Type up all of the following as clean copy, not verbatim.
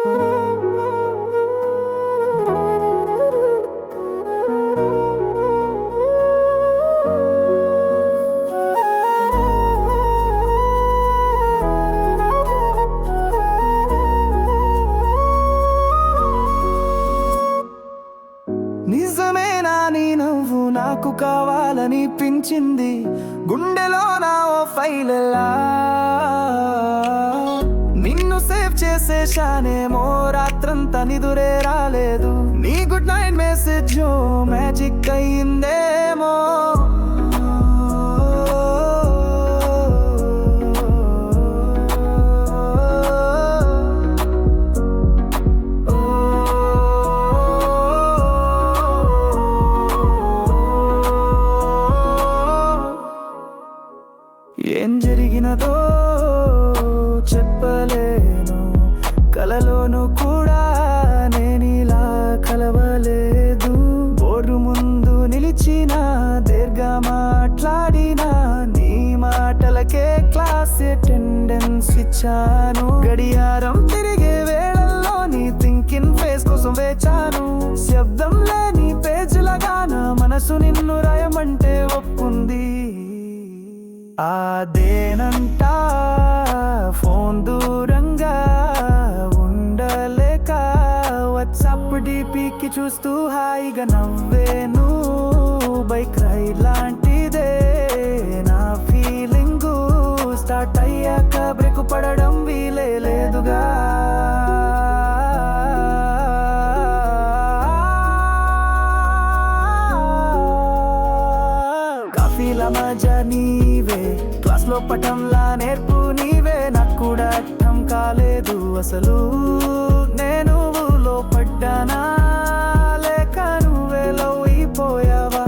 నిజమేనా నీ నవ్వు నాకు కావాలనిపించింది, గుండెలో నా ఓ ఫైలెలా నిన్ను సేవ్ చేసేశానేమో, రాత్రంతా నిదురే రాలేదు, నీ గుడ్ నైట్ మెసేజ్ మ్యాజిక్ అయ్యిందేమో. ఏం జరిగినదో చెప్పలేను, కలలోను కూడా నేనిలా కలవలేదు. బోర్డు ముందు నిలిచిన దీర్ఘ మాట్లాడిన నీ మాటలకే క్లాస్ అటెండెన్స్ ఇచ్చాను. గడియారం తిరిగే వేళల్లో నీ థింకింగ్ ఫేస్ కోసం వేచాను. శబ్దం లేని పేజీలగా నా మనసు నిన్ను రాయమంటే ఒప్పుకుంది. అదేనంట ఫోన్ దూరంగా ఉండలేక వాట్సాప్ డిపికి చూస్తూ హాయిగా నవ్వేను. బైక్ రైడ్ లాంటిదే నా ఫీలింగు, స్టార్ట్ అయ్యాక బ్రేక్ పడడం వీలే లేదుగా. కాఫీల మజా నీవే, క్లాస్ లో పటంలా నేర్పు నీవే, నాకు కూడా అర్థం కాలేదు అసలు నేను లో పడ్డానా లేక నువ్వే లవ్ అయిపోయావా.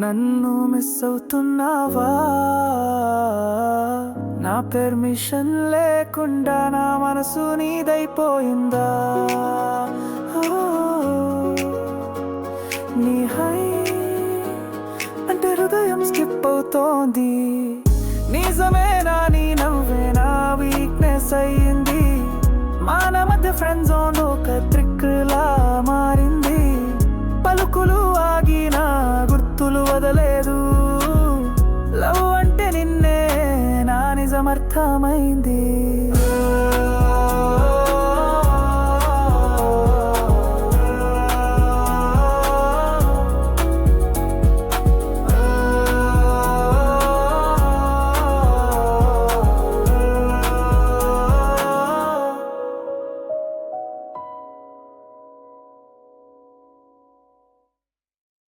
నన్ను మిస్ అవుతున్నావా, నా పర్మిషన్ లేకుండా నా మనసు నీదైపోయిందా. నీ హై అంటే హృదయం స్కిప్ అవుతోంది. నిజమేనా నీ నవ్వేనా వీక్నెస్ అయ్యింది. మన మధ్య ఫ్రెండ్ జోన్ ఒక ట్రిక్లా మారింది. పలుకులు ఆగిన గుర్తులు వదలేదు. లవ్ అంటే నిన్నే నా నిజమర్థమైంది.